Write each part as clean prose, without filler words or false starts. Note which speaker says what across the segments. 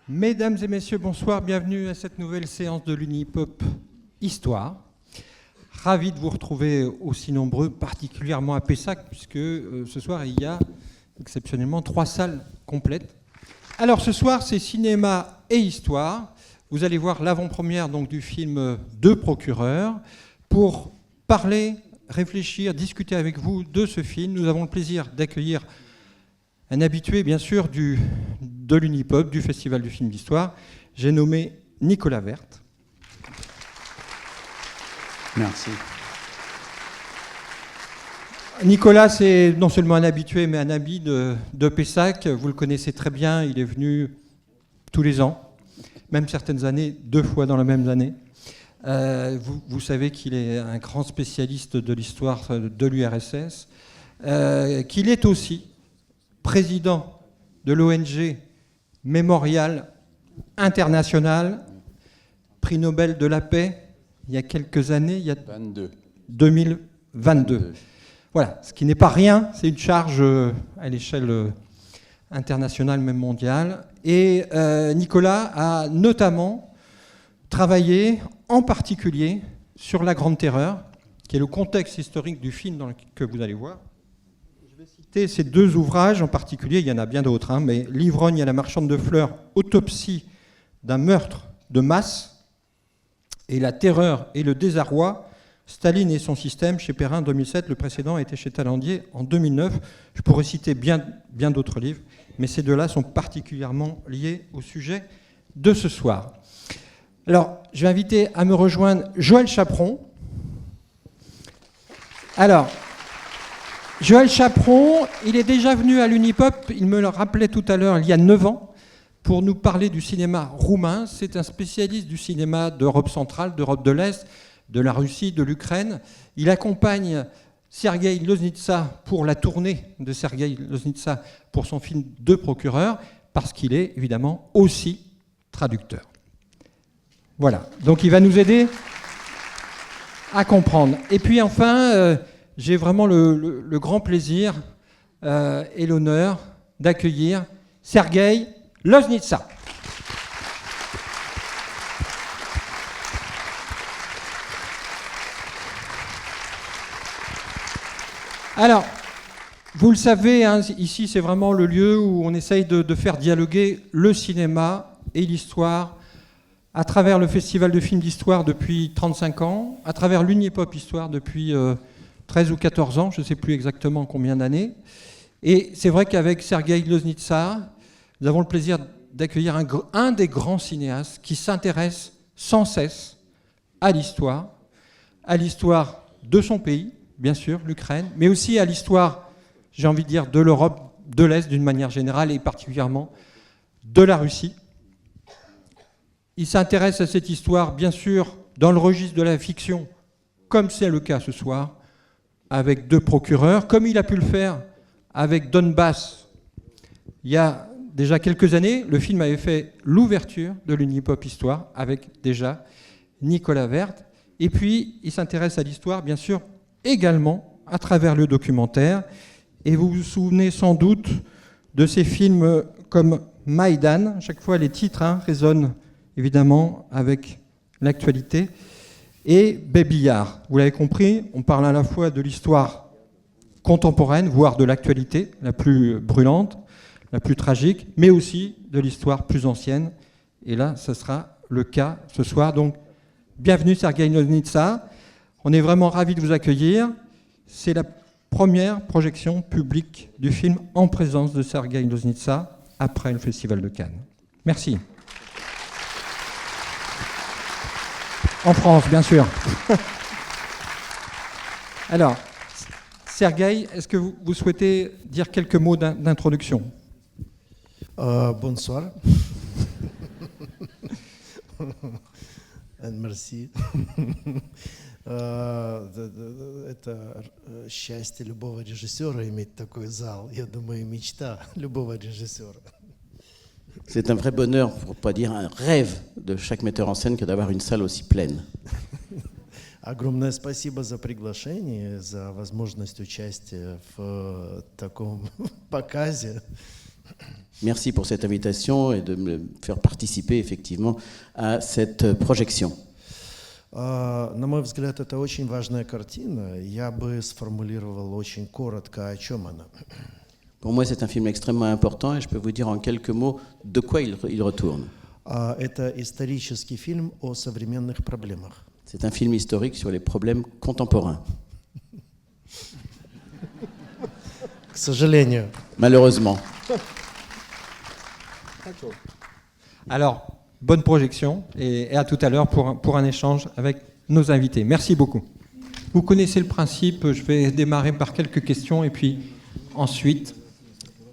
Speaker 1: Mesdames et messieurs, bonsoir, bienvenue à cette nouvelle séance de l'Unipop Histoire. Ravi de vous retrouver aussi nombreux, particulièrement à Pessac, puisque ce soir il y a exceptionnellement 3 salles complètes. Alors ce soir c'est cinéma et histoire. Vous allez voir l'avant-première donc, du film Deux procureurs. Pour parler, réfléchir, discuter avec vous de ce film, nous avons le plaisir d'accueillir un habitué, bien sûr, de l'Unipop, du Festival du film d'histoire. J'ai nommé Nicolas Werth.
Speaker 2: Merci.
Speaker 1: Nicolas, c'est non seulement un habitué, mais un ami de Pessac. Vous le connaissez très bien, il est venu tous les ans, même certaines années, 2 fois dans la même année. Vous savez qu'il est un grand spécialiste de l'histoire de l'URSS, qu'il est aussi président de l'ONG Mémorial International, prix Nobel de la paix, il y a quelques années, il y a 2022. Voilà, ce qui n'est pas rien, c'est une charge à l'échelle internationale, même mondiale. Et Nicolas a notamment travaillé en particulier sur la Grande Terreur, qui est le contexte historique du film que vous allez voir. Je vais citer ces 2 ouvrages en particulier, il y en a bien d'autres, mais L'ivrogne à la marchande de fleurs, autopsie d'un meurtre de masse, et La terreur et le désarroi, Staline et son système, chez Perrin en 2007, le précédent était chez Talandier en 2009. Je pourrais citer bien d'autres livres, mais ces 2-là sont particulièrement liés au sujet de ce soir. Alors, je vais inviter à me rejoindre Joël Chaperon. Alors, Joël Chaperon, il est déjà venu à l'Unipop, il me le rappelait tout à l'heure, il y a 9 ans, pour nous parler du cinéma roumain. C'est un spécialiste du cinéma d'Europe centrale, d'Europe de l'Est, de la Russie, de l'Ukraine. Il accompagne Sergueï Loznitsa pour la tournée de Sergueï Loznitsa pour son film Deux procureurs, parce qu'il est évidemment aussi traducteur. Voilà, donc il va nous aider à comprendre. Et puis enfin, j'ai vraiment le grand plaisir et l'honneur d'accueillir Sergueï Loznitsa. Alors, vous le savez, ici c'est vraiment le lieu où on essaye de faire dialoguer le cinéma et l'histoire à travers le Festival de films d'histoire depuis 35 ans, à travers l'Unipop Histoire depuis 13 ou 14 ans, je ne sais plus exactement combien d'années. Et c'est vrai qu'avec Sergueï Loznitsa, nous avons le plaisir d'accueillir un des grands cinéastes qui s'intéresse sans cesse à l'histoire de son pays, bien sûr, l'Ukraine, mais aussi à l'histoire, j'ai envie de dire, de l'Europe de l'Est d'une manière générale et particulièrement de la Russie. Il s'intéresse à cette histoire, bien sûr, dans le registre de la fiction, comme c'est le cas ce soir, avec Deux procureurs, comme il a pu le faire avec Donbass. Il y a déjà quelques années, le film avait fait l'ouverture de l'Unipop Histoire, avec déjà Nicolas Werth. Et puis, il s'intéresse à l'histoire, bien sûr, également à travers le documentaire. Et vous vous souvenez sans doute de ces films comme Maïdan. À chaque fois, les titres résonnent évidemment avec l'actualité. Et Baby Yar. Vous l'avez compris, on parle à la fois de l'histoire contemporaine, voire de l'actualité la plus brûlante, la plus tragique, mais aussi de l'histoire plus ancienne. Et là, ce sera le cas ce soir. Donc, bienvenue Sergueï Loznitsa. On est vraiment ravis de vous accueillir. C'est la première projection publique du film en présence de Sergueï Loznitsa après le Festival de Cannes. Merci. En France, bien sûr. Alors, Sergueï, est-ce que vous souhaitez dire quelques mots d'introduction ?
Speaker 3: Bonsoir. Merci. Это счастье любого режиссера иметь такой зал. Я думаю, мечта любого режиссера.
Speaker 2: C'est un vrai bonheur, pour ne pas dire un rêve de chaque metteur en scène que d'avoir une salle aussi pleine.
Speaker 3: Огромное спасибо за приглашение, за возможность участия в таком показе.
Speaker 2: Merci pour cette invitation et de me faire participer effectivement à cette projection.
Speaker 3: На мой взгляд, это очень важная картина. Я бы сформулировал очень коротко, о чем она.
Speaker 2: Pour moi, c'est un film extrêmement important et je peux vous dire en quelques mots de quoi il retourne.
Speaker 3: Это исторический фильм о современных проблемах.
Speaker 2: C'est un film historique sur les problèmes contemporains.
Speaker 3: К сожалению.
Speaker 2: Malheureusement.
Speaker 1: Alors, bonne projection et à tout à l'heure pour un échange avec nos invités. Merci beaucoup. Vous connaissez le principe, je vais démarrer par quelques questions et puis ensuite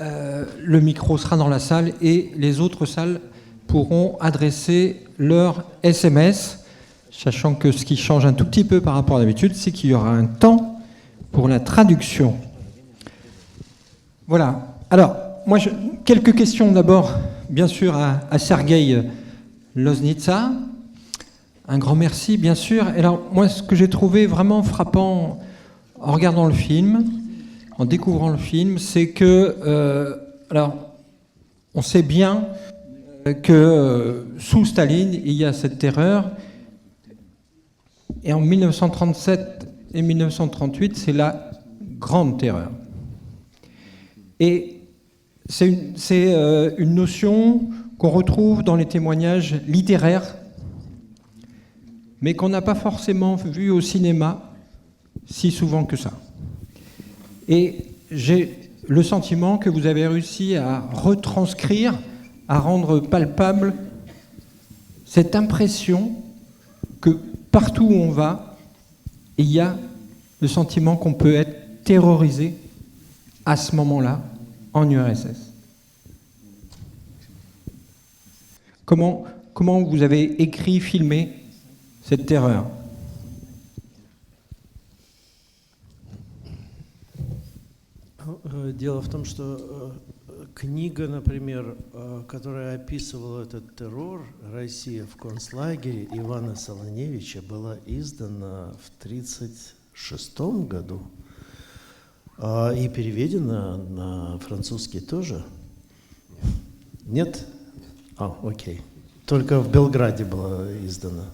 Speaker 1: le micro sera dans la salle et les autres salles pourront adresser leur SMS, sachant que ce qui change un tout petit peu par rapport à d'habitude, c'est qu'il y aura un temps pour la traduction. Voilà. Alors, moi, quelques questions d'abord, bien sûr, à Sergueï Loznitsa. Un grand merci, bien sûr. Et alors, moi, ce que j'ai trouvé vraiment frappant en regardant le film, en découvrant le film, c'est que, alors, on sait bien que sous Staline, il y a cette terreur. Et en 1937 et 1938, c'est la grande terreur. Et c'est une notion qu'on retrouve dans les témoignages littéraires, mais qu'on n'a pas forcément vu au cinéma si souvent que ça. Et j'ai le sentiment que vous avez réussi à retranscrire, à rendre palpable cette impression que partout où on va, il y a le sentiment qu'on peut être terrorisé à ce moment-là en URSS. Comment vous avez écrit, filmé cette terreur ?
Speaker 3: Дело в том, что книга, например, которая описывала этот террор «Россия в концлагере» Ивана Солоневича, была издана в 1936 году и переведена на французский тоже. Нет? Окей. Только в Белграде была издана.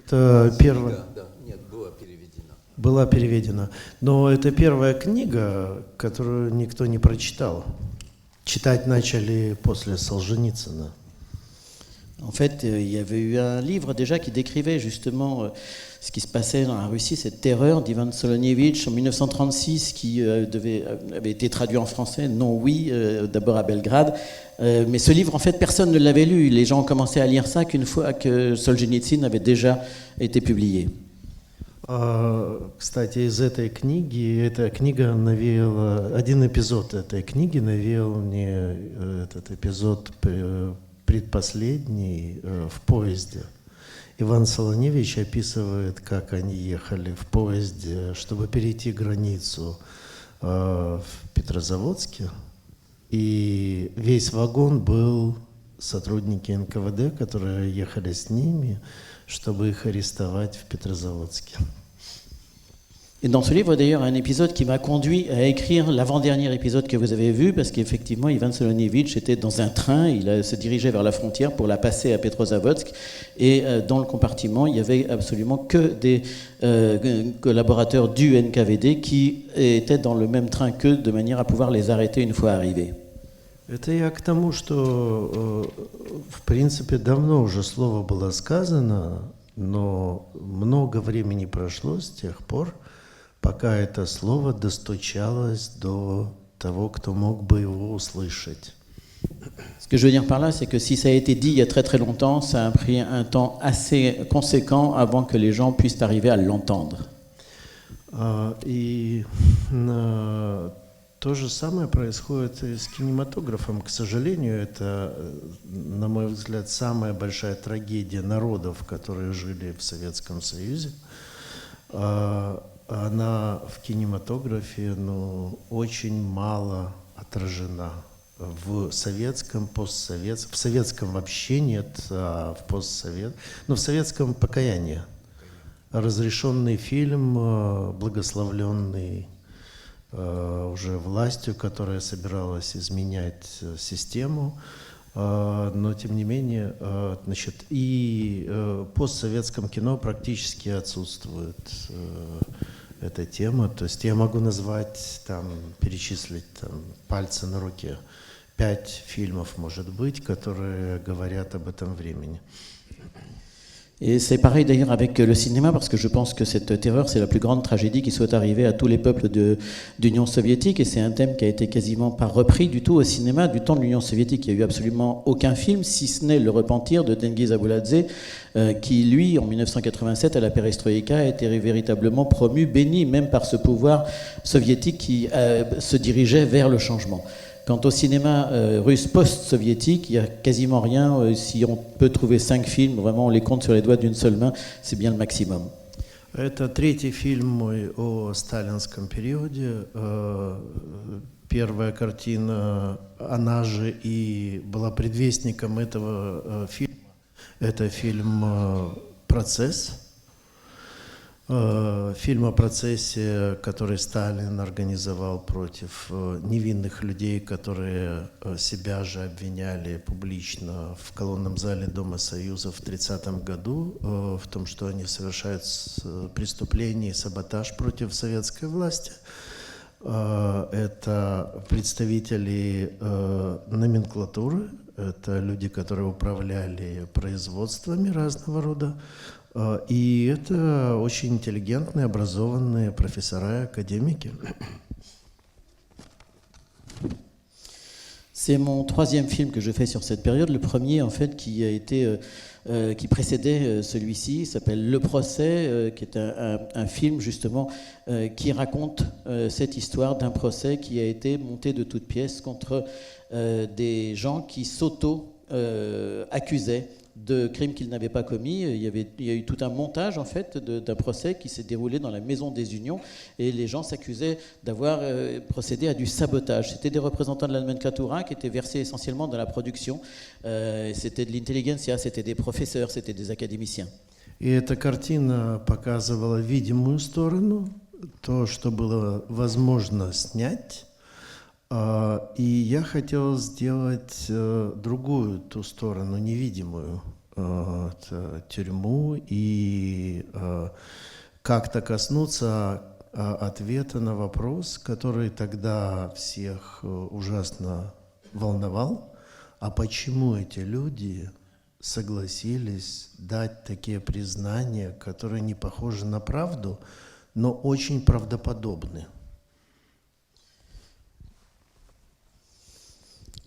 Speaker 3: Это первая.
Speaker 2: Нет, была переведена.
Speaker 3: Была переведена. Но это первая книга, которую никто не прочитал. Читать начали после Солженицына.
Speaker 2: En fait, il y avait eu un livre déjà qui décrivait justement ce qui se passait dans la Russie, cette terreur d'Ivan Solonievitch en 1936 qui avait été traduit en français, non oui, d'abord à Belgrade. Mais ce livre, en fait, personne ne l'avait lu. Les gens ont commencé à lire ça qu'une fois que Solzhenitsyn avait déjà été publié.
Speaker 3: Кстати, из этой книги, эта книга навеяла, один эпизод этой книги навеял мне этот эпизод предпоследний в поезде. Иван Солоневич описывает, как они ехали в поезде, чтобы перейти границу в Петрозаводске. И весь вагон был сотрудники НКВД, которые ехали с ними, чтобы их арестовать в Петрозаводске.
Speaker 2: Et dans ce livre, d'ailleurs, un épisode qui m'a conduit à écrire l'avant-dernier épisode que vous avez vu, parce qu'effectivement, Ivan Solonievitch était dans un train, il se dirigeait vers la frontière pour la passer à Petrozavodsk, et dans le compartiment, il n'y avait absolument que des collaborateurs du NKVD qui étaient dans le même train qu'eux, de manière à pouvoir les arrêter une fois arrivés.
Speaker 3: Это я к тому, что, в принципе, давно уже слово было сказано, но много времени прошло с тех пор, пока это слово достучалось до того, кто мог бы его услышать.
Speaker 2: Ce que je veux dire par là, c'est que si ça a été dit il y a très très longtemps, ça a pris un temps assez conséquent avant que les gens puissent arriver à l'entendre.
Speaker 3: И то же самое происходит и с кинематографом. К сожалению, это, на мой взгляд, самая большая трагедия народов, которые жили в Советском Союзе. Она в кинематографе очень мало отражена. В советском, постсоветском, в советском вообще нет, а в постсоветском, в советском «Покаяние». Разрешенный фильм, благословленный уже властью, которая собиралась изменять систему. Но, тем не менее, значит, и в постсоветском кино практически отсутствует эта тема. То есть я могу назвать, там, перечислить там, пальцы на руке. 5 фильмов, может быть, которые говорят об этом времени.
Speaker 2: Et c'est pareil d'ailleurs avec le cinéma, parce que je pense que cette terreur, c'est la plus grande tragédie qui soit arrivée à tous les peuples d'Union soviétique, et c'est un thème qui a été quasiment pas repris du tout au cinéma du temps de l'Union soviétique. Il n'y a eu absolument aucun film, si ce n'est Le Repentir de Tengiz Abuladze, qui lui, en 1987, à la perestroïka, a été véritablement promu, béni même par ce pouvoir soviétique qui se dirigeait vers le changement. Quant au cinéma russe post-soviétique, il n'y a quasiment rien. Si on peut trouver 5 films, vraiment on les compte sur les doigts d'une seule main, c'est bien le maximum.
Speaker 3: Это третий фильм мой о сталинском периоде. Первая картина, она же и была предвестником этого фильма. Это фильм «Процесс». Фильм о процессе, который Сталин организовал против невинных людей, которые себя же обвиняли публично в колонном зале Дома Союза в 1930 году в том, что они совершают преступление и саботаж против советской власти. Это представители номенклатуры, это люди, которые управляли производствами разного рода. И это очень интеллигентные, образованные профессора и академики.
Speaker 2: C'est mon 3e film que je fais sur cette période. Le premier, en fait, qui précédait celui-ci, s'appelle Le Procès, qui est un film justement qui raconte cette histoire d'un procès qui a été monté de toutes pièces contre des gens qui s'auto-accusaient de crimes qu'ils n'avaient pas commis. Il y a eu tout un montage en fait d'un procès qui s'est déroulé dans la Maison des Unions, et les gens s'accusaient d'avoir procédé à du sabotage. C'était des représentants de la nomenclatura qui étaient versés essentiellement dans la production. C'était de l'intelligentsia, c'était des professeurs, c'était des académiciens.
Speaker 3: И эта картина показывала видимую сторону, то, что было возможно снять. И я хотел сделать другую, ту сторону, невидимую, тюрьму, и как-то коснуться ответа на вопрос, который тогда всех ужасно волновал. А почему эти люди согласились дать такие признания, которые не похожи на правду, но очень правдоподобны?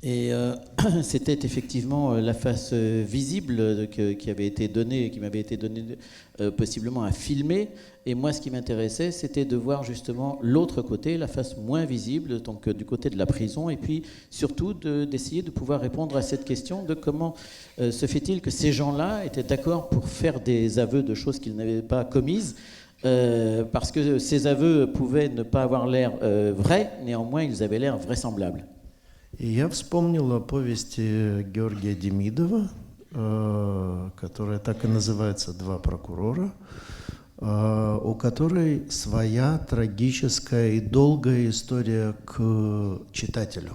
Speaker 2: Et c'était effectivement la face visible qui m'avait été donnée possiblement à filmer. Et moi, ce qui m'intéressait, c'était de voir justement l'autre côté, la face moins visible, donc du côté de la prison, et puis surtout d'essayer de pouvoir répondre à cette question de comment se fait-il que ces gens-là étaient d'accord pour faire des aveux de choses qu'ils n'avaient pas commises, parce que ces aveux pouvaient ne pas avoir l'air vrais, néanmoins ils avaient l'air vraisemblables.
Speaker 3: И я вспомнил о повести Георгия Демидова, которая так и называется «Два прокурора», у которой своя трагическая и долгая история к читателю.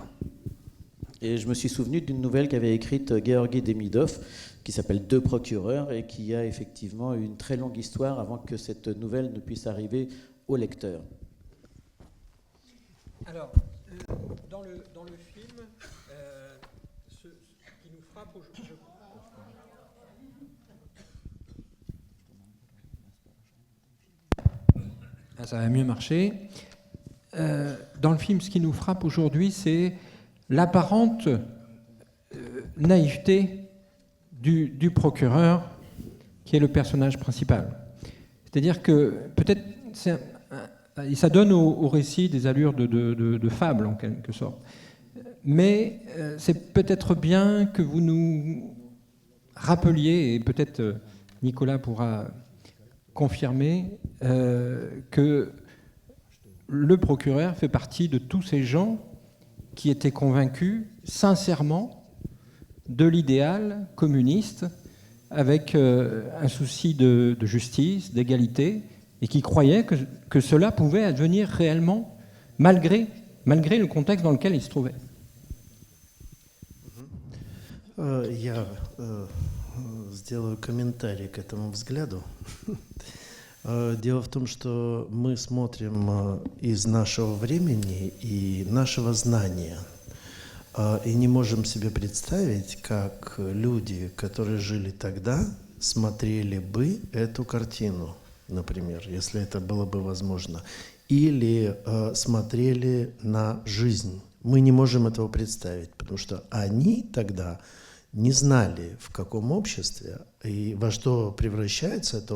Speaker 2: Et je me suis souvenu d'une nouvelle qu'avait écrite Georgi Demidov, qui s'appelle Deux procureurs, et qui a effectivement une très longue histoire avant que cette nouvelle ne puisse arriver au lecteur.
Speaker 1: Alors, dans le film, ce qui nous frappe aujourd'hui... Ça va mieux marcher. Dans le film, ce qui nous frappe aujourd'hui, c'est l'apparente naïveté du procureur, qui est le personnage principal. C'est-à-dire que peut-être, et ça donne au récit des allures de fable en quelque sorte. Mais c'est peut-être bien que vous nous rappeliez, et peut-être Nicolas pourra confirmer, que le procureur fait partie de tous ces gens qui étaient convaincus sincèrement de l'idéal communiste, avec un souci de justice, d'égalité, et qui croyaient que cela pouvait advenir réellement malgré le contexte dans lequel il se trouvait.
Speaker 3: Я сделаю комментарий к этому взгляду. Дело в том, что мы смотрим из нашего времени и нашего знания, и не можем себе представить, как люди, которые жили тогда, смотрели бы эту картину, например, если это было бы возможно, или смотрели на жизнь. Мы не можем этого представить, потому что они тогда не знали, в каком обществе и во что превращается это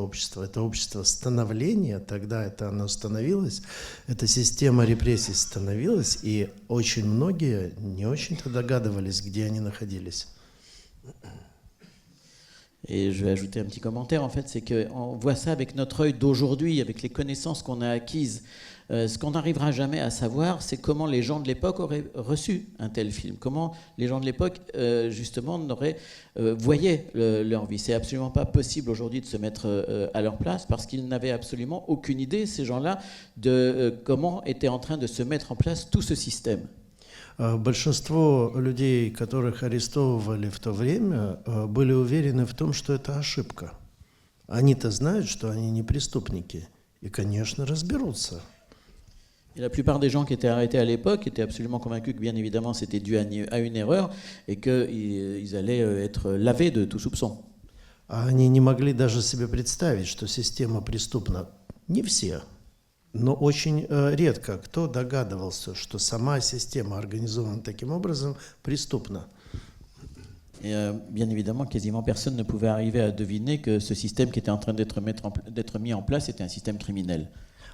Speaker 3: общество становления, тогда это оно становилось, эта система репрессий становилась, и очень многие не очень-то dогадывались, где они находились.
Speaker 2: Et je vais ajouter un petit commentaire, en fait, c'est qu'on voit ça avec notre œil d'aujourd'hui, avec les connaissances qu'on a acquises. Ce qu'on n'arrivera jamais à savoir, c'est comment les gens de l'époque auraient reçu un tel film, comment les gens de l'époque, justement, voyaient leur vie. C'est absolument pas possible aujourd'hui de se mettre à leur place, parce qu'ils n'avaient absolument aucune idée, ces gens-là, de comment était en train de se mettre en place tout ce système.
Speaker 3: Большинство людей, которых арестовывали в то время, были уверены в том, что это ошибка. Они-то знают, что они не преступники, и, конечно, разберутся.
Speaker 2: Et la plupart des gens qui étaient arrêtés à l'époque étaient absolument convaincus que, bien évidemment, c'était dû à une erreur et qu'ils allaient être lavés de tout soupçon.
Speaker 3: Они не могли даже себе представить, что система преступна. Не все. Но очень редко кто догадывался, что сама система организована таким образом преступна.
Speaker 2: Et bien évidemment, quasiment personne ne pouvait arriver à deviner que ce système qui était en train d'être mis en place était un système criminel.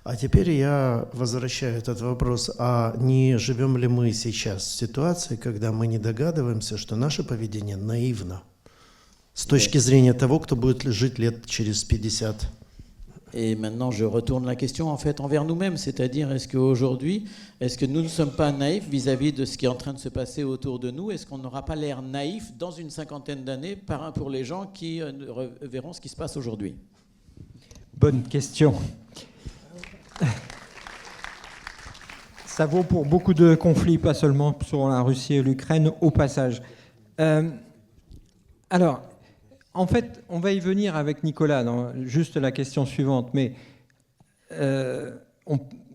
Speaker 3: А теперь я возвращаю этот вопрос, а не живем ли мы сейчас в ситуации, когда мы не догадываемся, что наше поведение наивно с точки зрения того, кто будет жить лет через 50?
Speaker 2: Et maintenant, je retourne la question en fait envers nous-mêmes, c'est-à-dire est-ce qu'aujourd'hui, est-ce que nous ne sommes pas naïfs vis-à-vis de ce qui est en train de se passer autour de nous? Est-ce qu'on n'aura pas l'air naïf dans une cinquantaine d'années pour les gens qui verront ce qui se passe aujourd'hui?
Speaker 1: Bonne question. Ça vaut pour beaucoup de conflits, pas seulement sur la Russie et l'Ukraine, au passage. Alors, en fait, on va y venir avec Nicolas, dans juste la question suivante. Mais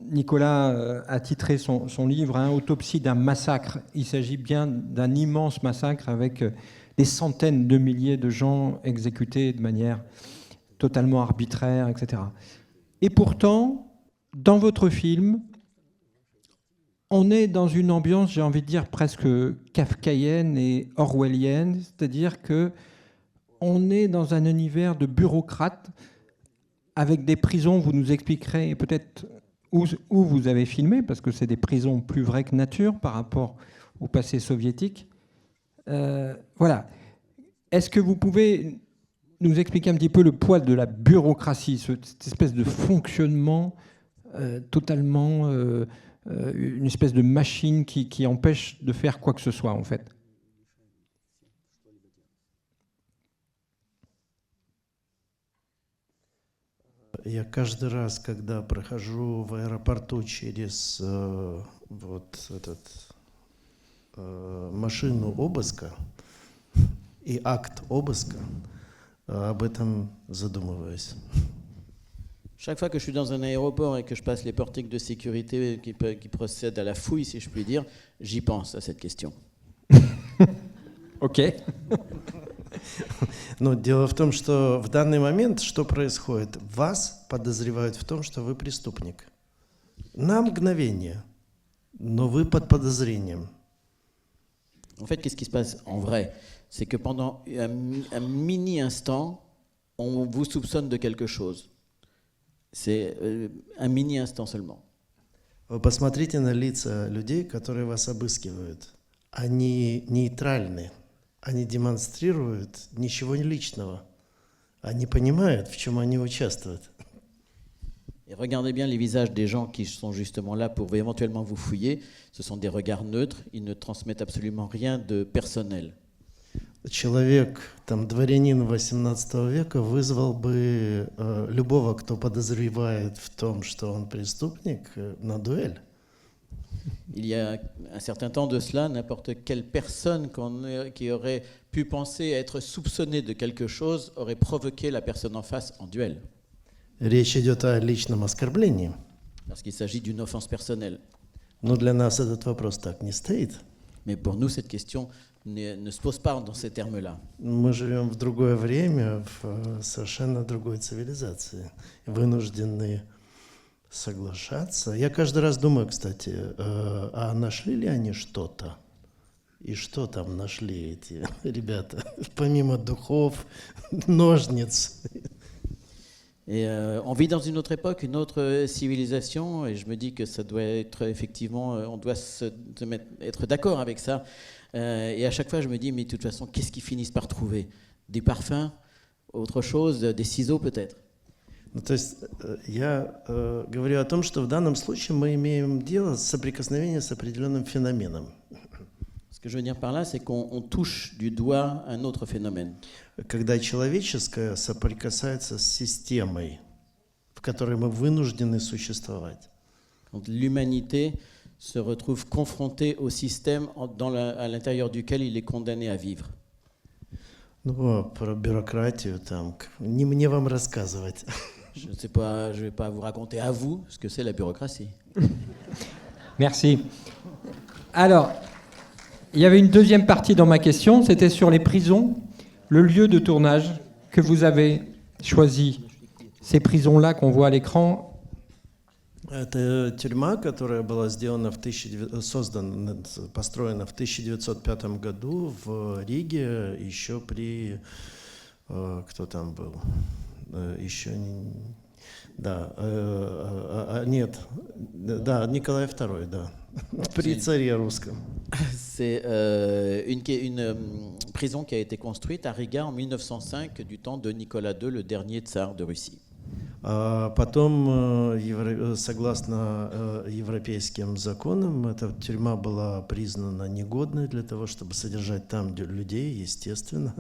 Speaker 1: Nicolas a titré son livre « Autopsie d'un massacre ». Il s'agit bien d'un immense massacre avec des centaines de milliers de gens exécutés de manière totalement arbitraire, etc. Et pourtant, dans votre film, on est dans une ambiance, j'ai envie de dire, presque kafkaïenne et orwellienne, c'est-à-dire que on est dans un univers de bureaucrates avec des prisons, vous nous expliquerez peut-être où vous avez filmé, parce que c'est des prisons plus vraies que nature par rapport au passé soviétique. Voilà. Est-ce que vous pouvez nous expliquer un petit peu le poids de la bureaucratie, cette espèce de fonctionnement totalement, une espèce de machine qui empêche de faire quoi que ce soit, en fait?
Speaker 3: Я каждый раз, когда прохожу в аэропорту через машину обыска и акт обыска, об этом задумываюсь.
Speaker 2: Chaque fois que je suis dans un aéroport et que je passe les portiques de sécurité qui procèdent à la fouille, si je puis dire, j'y pense à cette question.
Speaker 1: Ok.
Speaker 3: Но дело в том, что в данный момент что происходит? Вас подозревают в том, что вы преступник. На мгновение, но вы под подозрением.
Speaker 2: En fait, qu'est-ce qui se passe en vrai? C'est que pendant un mini-instant, on vous soupçonne de quelque chose. C'est un mini-instant seulement.
Speaker 3: Посмотрите на лица людей, которые вас обыскивают. Они нейтральны. Они демонстрируют ничего личного. Они понимают, в чем они участвуют.
Speaker 2: Et regardez bien les visages des gens qui sont justement là pour éventuellement vous fouiller. Ce sont des regards neutres. Ils ne transmettent absolument rien de personnel.
Speaker 3: Человек, дворянин XVIII века, вызвал бы любого, кто подозревает в том, что он преступник, на дуэль.
Speaker 2: Il y a un certain temps de cela, n'importe quelle personne qui aurait pu penser être soupçonnée de quelque chose aurait provoqué la personne en face en duel,
Speaker 3: Речь идет о личном оскорблении.
Speaker 2: parce qu'il s'agit d'une offense personnelle.
Speaker 3: Но для нас этот вопрос так не стоит.
Speaker 2: Mais pour nous, cette question ne se pose pas dans ces termes-là.
Speaker 3: Мы живем в другое время, в совершенно другой цивилизации. Вынуждены соглашаться. Я каждый раз думаю, кстати, а нашли ли они что-то? И что там нашли эти ребята? Помимо духов, ножниц.
Speaker 2: Et on vit dans une autre époque, une autre civilisation, et je me dis que ça doit être effectivement, on doit être d'accord avec ça. Et à chaque fois, je me dis, mais de toute façon, qu'est-ce qu'ils finissent par trouver? Des parfums, autre chose, des ciseaux peut-être?
Speaker 3: Ну, то есть я говорю о том, что в данном случае мы имеем дело с соприкосновением с определенным феноменом.
Speaker 2: Ce que je veux dire par là, c'est qu'on touche du doigt un autre phénomène.
Speaker 3: Когда человеческое соприкасается с системой, в которой мы вынуждены существовать.
Speaker 2: Quand l'humanité se retrouve confrontée au système à l'intérieur duquel il est condamné à vivre.
Speaker 3: Ну, про бюрократию там, не мне вам рассказывать.
Speaker 2: Je ne sais pas, je ne vais pas vous raconter à vous ce que c'est la bureaucratie.
Speaker 1: Merci. Alors, il y avait une deuxième partie dans ma question, c'était sur les prisons, le lieu de tournage que vous avez choisi. Ces prisons-là qu'on voit à l'écran.
Speaker 3: Это тюрьма, которая была сделана построена в 1905 году в Риге, еще при... Кто там был? Еще... Да, нет, да, Николай II, да, при царе русском.
Speaker 2: C'est une prison qui a été construite à Riga en 1905 du temps de Nicolas II, le dernier tsar de Russie.
Speaker 3: Потом, согласно европейским законам, эта тюрьма была признана негодной для того, чтобы содержать там людей, естественно.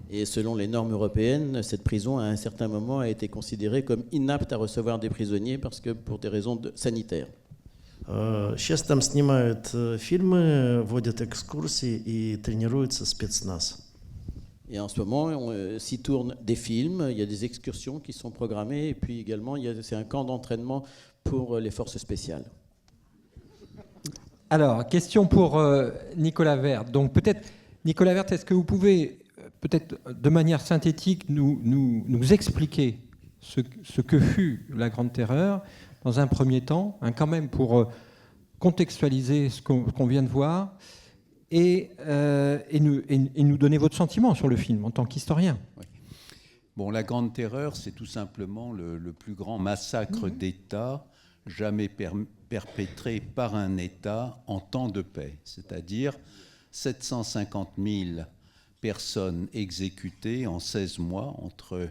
Speaker 2: Et selon les normes européennes, cette prison, à un certain moment, a été considérée comme inapte à recevoir des prisonniers parce que pour des raisons sanitaires.
Speaker 3: Сейчас там снимают фильмы, водят экскурсии и тренируется спецназ.
Speaker 2: Et en ce moment, on s'y tourne des films, il y a des excursions qui sont programmées, et puis également, c'est un camp d'entraînement pour les forces spéciales.
Speaker 1: Alors, question pour Nicolas Werth. Donc peut-être, Nicolas Werth, est-ce que vous pouvez, peut-être de manière synthétique, nous expliquer ce que fut la Grande Terreur, dans un premier temps, quand même pour contextualiser ce qu'on vient de voir, et nous donner votre sentiment sur le film en tant qu'historien.
Speaker 4: Oui. Bon, la Grande Terreur, c'est tout simplement le plus grand massacre d'État jamais perpétré par un État en temps de paix, c'est-à-dire 750 000 personnes exécutées en 16 mois entre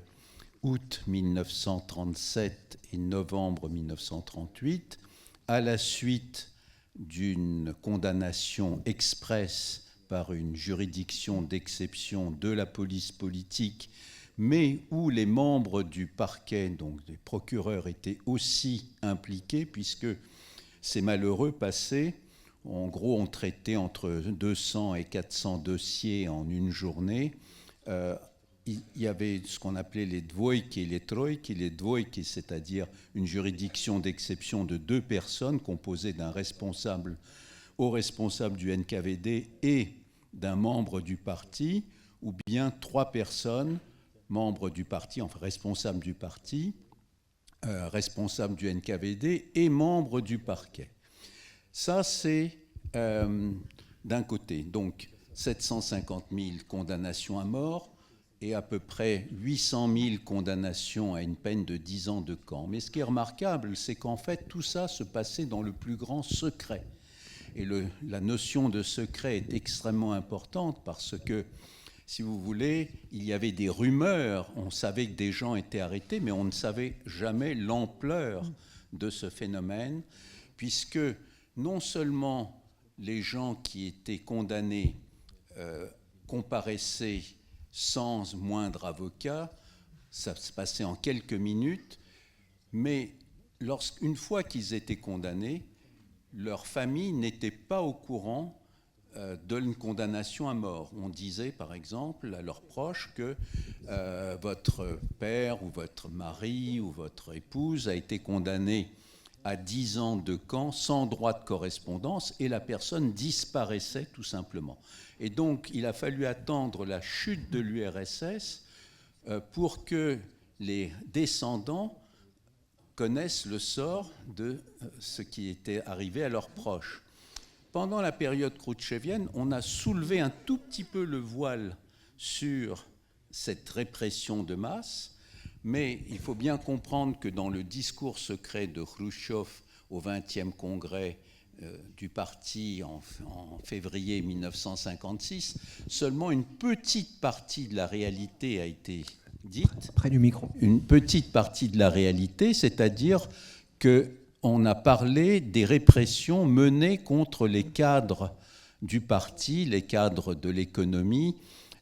Speaker 4: août 1937 et novembre 1938, à la suite d'une condamnation expresse par une juridiction d'exception de la police politique, mais où les membres du parquet, donc les procureurs, étaient aussi impliqués, puisque ces malheureux passés, en gros, ont traité entre 200 et 400 dossiers en une journée. Il y avait ce qu'on appelait les dvojki et les trojki. Les dvojki, c'est-à-dire une juridiction d'exception de 2 personnes composée d'un haut responsable du NKVD et d'un membre du parti, ou bien 3 personnes, membres du parti, enfin responsables du parti, responsables du NKVD et membres du parquet. Ça, c'est d'un côté. Donc, 750 000 condamnations à mort, et à peu près 800 000 condamnations à une peine de 10 ans de camp. Mais ce qui est remarquable, c'est qu'en fait, tout ça se passait dans le plus grand secret. Et la notion de secret est extrêmement importante parce que, si vous voulez, il y avait des rumeurs, on savait que des gens étaient arrêtés, mais on ne savait jamais l'ampleur de ce phénomène, puisque non seulement les gens qui étaient condamnés comparaissaient sans moindre avocat, ça se passait en quelques minutes, mais une fois qu'ils étaient condamnés, leur famille n'était pas au courant d'une condamnation à mort. On disait, par exemple, à leurs proches que votre père ou votre mari ou votre épouse a été condamné à 10 ans de camp sans droit de correspondance et la personne disparaissait tout simplement. Et donc, il a fallu attendre la chute de l'URSS pour que les descendants connaissent le sort de ce qui était arrivé à leurs proches. Pendant la période khrouchtchevienne, on a soulevé un tout petit peu le voile sur cette répression de masse, mais il faut bien comprendre que dans le discours secret de Khrouchtchev au 20e congrès du parti en février 1956, seulement une petite partie de la réalité a été dite.
Speaker 1: Près du micro.
Speaker 4: Une petite partie de la réalité, c'est-à-dire qu'on a parlé des répressions menées contre les cadres du parti, les cadres de l'économie,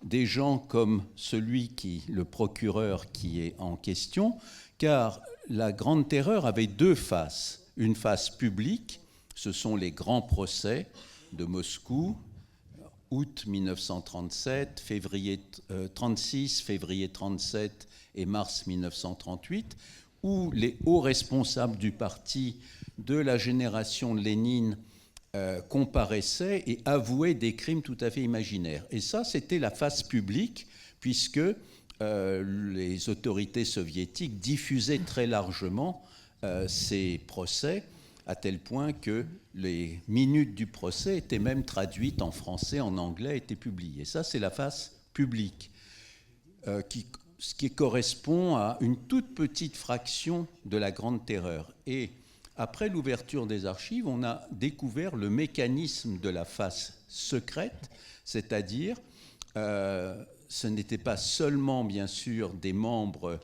Speaker 4: des gens comme le procureur qui est en question, car la Grande Terreur avait deux faces. Une face publique, ce sont les grands procès de Moscou, août 1937, février 36, février 37 et mars 1938, où les hauts responsables du parti de la génération Lénine comparaissaient et avouaient des crimes tout à fait imaginaires. Et ça, c'était la face publique, puisque les autorités soviétiques diffusaient très largement ces procès, à tel point que les minutes du procès étaient même traduites en français, en anglais, étaient publiées. Ça, c'est la face publique, ce qui correspond à une toute petite fraction de la Grande Terreur. Et après l'ouverture des archives, on a découvert le mécanisme de la face secrète, c'est-à-dire ce n'était pas seulement, bien sûr, des membres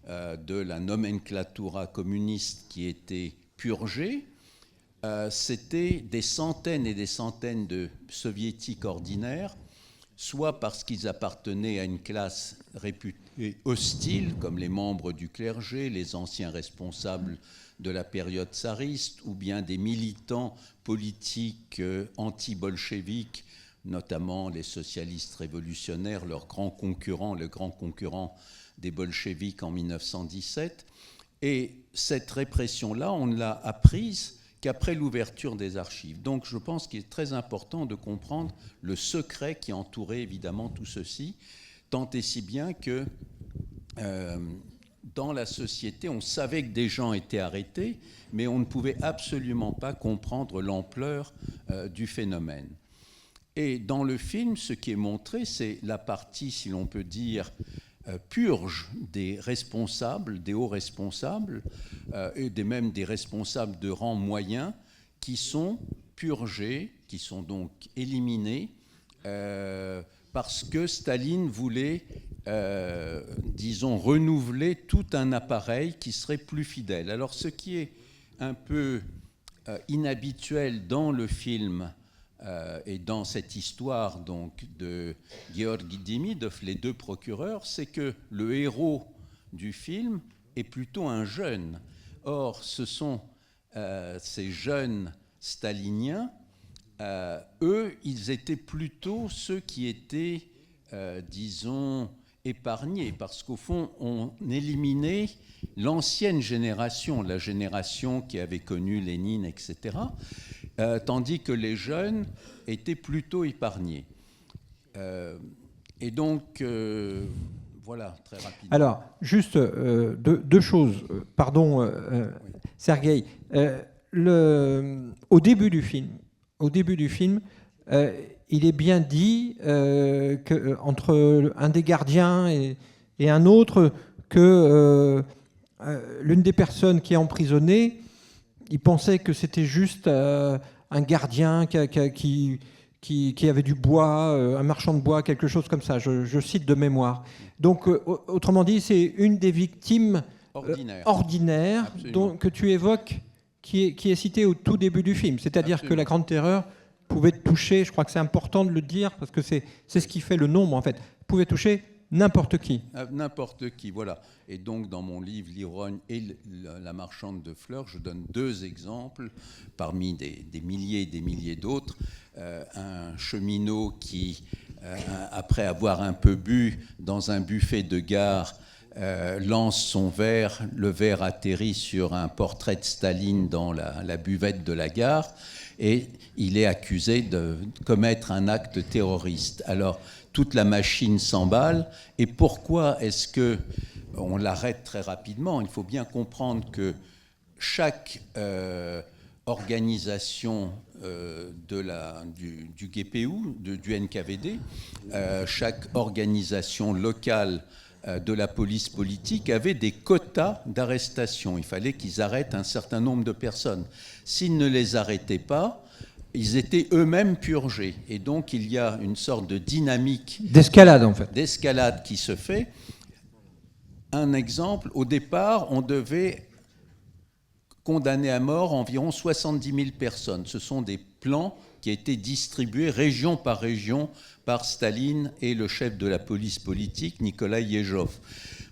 Speaker 4: de la nomenclatura communiste qui étaient purgés, c'était des centaines et des centaines de soviétiques ordinaires, soit parce qu'ils appartenaient à une classe réputée hostile, comme les membres du clergé, les anciens responsables de la période tsariste, ou bien des militants politiques anti-bolcheviques, notamment les socialistes révolutionnaires, leur grand concurrent, le grand concurrent des bolcheviks en 1917. Et cette répression-là, on ne l'a apprise qu'après l'ouverture des archives. Donc je pense qu'il est très important de comprendre le secret qui entourait évidemment tout ceci, tant et si bien que dans la société, on savait que des gens étaient arrêtés, mais on ne pouvait absolument pas comprendre l'ampleur du phénomène. Et dans le film, ce qui est montré, c'est la partie, si l'on peut dire, purge des responsables, des hauts responsables, et même des responsables de rang moyen, qui sont purgés, qui sont donc éliminés, parce que Staline voulait, disons, renouveler tout un appareil qui serait plus fidèle. Alors ce qui est un peu inhabituel dans le film et dans cette histoire donc, de Georgi Demidov, les deux procureurs, c'est que le héros du film est plutôt un jeune. Or, ce sont ces jeunes staliniens, eux, ils étaient plutôt ceux qui étaient, disons, épargnés, parce qu'au fond, on éliminait l'ancienne génération, la génération qui avait connu Lénine, etc., tandis que les jeunes étaient plutôt épargnés. Et donc, voilà, très rapidement.
Speaker 1: Alors, juste deux choses. Pardon, oui. Sergueï. Au début du film, il est bien dit entre un des gardiens et un autre que l'une des personnes qui est emprisonnée, il pensait que c'était juste un gardien qui avait du bois, un marchand de bois, quelque chose comme ça. Je cite de mémoire. Donc, autrement dit, c'est une des victimes ordinaires que tu évoques, qui est citée au tout début du film. C'est-à-dire Absolument. Que la Grande Terreur pouvait toucher, je crois que c'est important de le dire, parce que c'est ce qui fait le nombre, en fait, pouvait toucher N'importe qui.
Speaker 4: N'importe qui, voilà. Et donc, dans mon livre « L'ivrogne et la marchande de fleurs », je donne 2 exemples, parmi des milliers et des milliers d'autres. Un cheminot qui, après avoir un peu bu dans un buffet de gare, lance son verre, le verre atterrit sur un portrait de Staline dans la buvette de la gare, et il est accusé de commettre un acte terroriste. Alors, toute la machine s'emballe. Et pourquoi est-ce qu'on l'arrête très rapidement? Il faut bien comprendre que chaque organisation du GPU, du NKVD, chaque organisation locale de la police politique avait des quotas d'arrestation. Il fallait qu'ils arrêtent un certain nombre de personnes. S'ils ne les arrêtaient pas, ils étaient eux-mêmes purgés. Et donc, il y a une sorte de dynamique...
Speaker 1: D'escalade, en fait.
Speaker 4: D'escalade qui se fait. Un exemple, au départ, on devait condamner à mort environ 70 000 personnes. Ce sont des plans qui ont été distribués région par région par Staline et le chef de la police politique, Nikolaï Yezhov.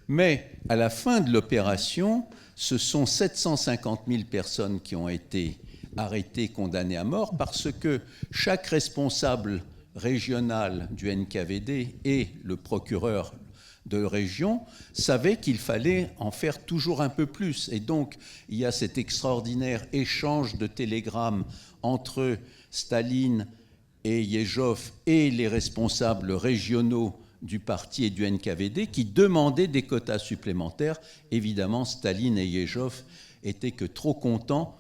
Speaker 4: Mais à la fin de l'opération, ce sont 750 000 personnes qui ont été arrêtés, condamnés à mort, parce que chaque responsable régional du NKVD et le procureur de région savaient qu'il fallait en faire toujours un peu plus. Et donc, il y a cet extraordinaire échange de télégrammes entre Staline et Yezhov et les responsables régionaux du parti et du NKVD qui demandaient des quotas supplémentaires. Évidemment, Staline et Yezhov étaient que trop contents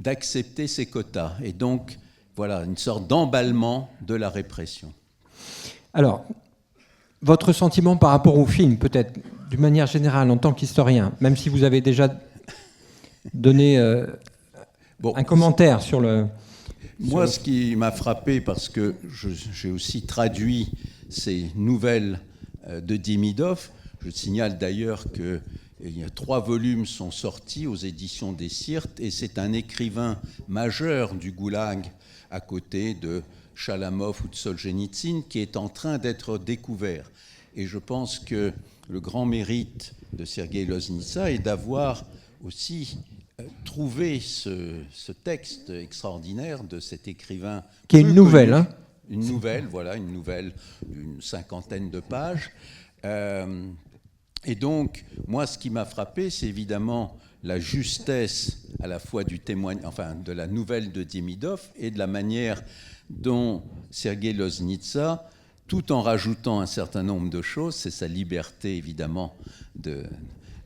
Speaker 4: d'accepter ces quotas. Et donc, voilà, une sorte d'emballement de la répression.
Speaker 1: Alors, votre sentiment par rapport au film, peut-être, d'une manière générale, en tant qu'historien, même si vous avez déjà donné un commentaire sur le...
Speaker 4: Moi, ce qui m'a frappé, parce que j'ai aussi traduit ces nouvelles de Demidov, je signale d'ailleurs que 3 volumes sont sortis aux éditions des Sirtes, et c'est un écrivain majeur du Goulag, à côté de Chalamov ou de Solzhenitsyn, qui est en train d'être découvert. Et je pense que le grand mérite de Sergueï Loznitsa est d'avoir aussi trouvé ce texte extraordinaire de cet écrivain.
Speaker 1: Qui est une nouvelle, hein ?
Speaker 4: Une nouvelle, voilà, une nouvelle d'une 50aine de pages. Et donc, moi, ce qui m'a frappé, c'est évidemment la justesse à la fois du témoignage, enfin, de la nouvelle de Demidov et de la manière dont Sergueï Loznitsa, tout en rajoutant un certain nombre de choses, c'est sa liberté évidemment de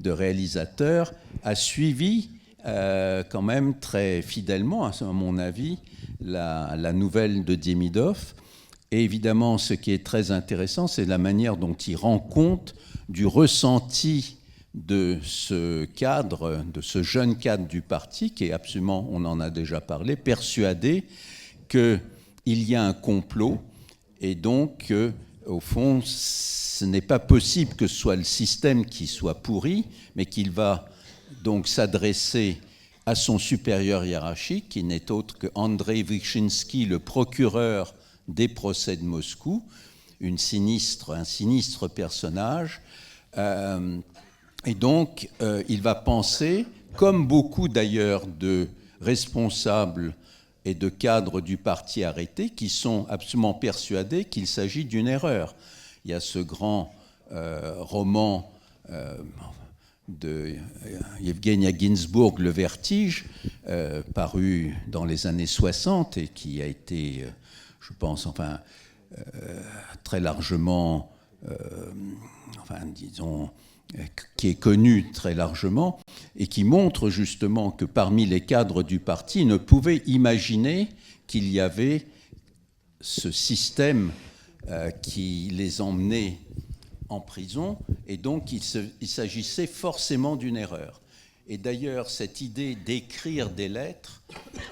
Speaker 4: réalisateur, a suivi quand même très fidèlement, à mon avis, la nouvelle de Demidov. Et évidemment, ce qui est très intéressant, c'est la manière dont il rend compte du ressenti de ce cadre, de ce jeune cadre du parti, qui est absolument, on en a déjà parlé, persuadé qu'il y a un complot, et donc, au fond, ce n'est pas possible que ce soit le système qui soit pourri, mais qu'il va donc s'adresser à son supérieur hiérarchique, qui n'est autre que Andrei Vichinsky, le procureur des procès de Moscou, un sinistre personnage. Et donc, il va penser, comme beaucoup d'ailleurs de responsables et de cadres du parti arrêtés, qui sont absolument persuadés qu'il s'agit d'une erreur. Il y a ce grand roman de Yevgenia Ginsburg, Le Vertige, paru dans les années 60 et qui a été, je pense, très largement, qui est connu très largement et qui montre justement que parmi les cadres du parti, ils ne pouvaient imaginer qu'il y avait ce système qui les emmenait en prison, et donc il s'agissait forcément d'une erreur. Et d'ailleurs, cette idée d'écrire des lettres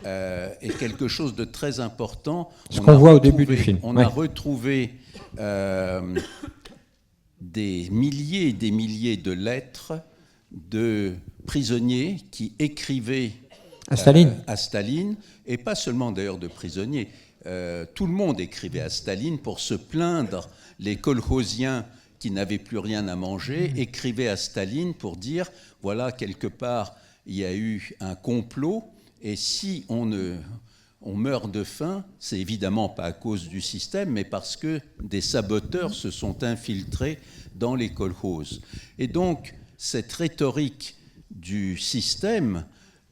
Speaker 4: est quelque chose de très important.
Speaker 1: Ce qu'on voit au début du film.
Speaker 4: On a retrouvé des milliers et des milliers de lettres de prisonniers qui écrivaient
Speaker 1: À Staline.
Speaker 4: À Staline, et pas seulement d'ailleurs de prisonniers. Tout le monde écrivait à Staline pour se plaindre. Les kolkhosiens qui n'avaient plus rien à manger écrivaient à Staline pour dire, voilà, quelque part, il y a eu un complot, et si on meurt de faim, c'est évidemment pas à cause du système, mais parce que des saboteurs se sont infiltrés dans les kolkhozes. Et donc, cette rhétorique du système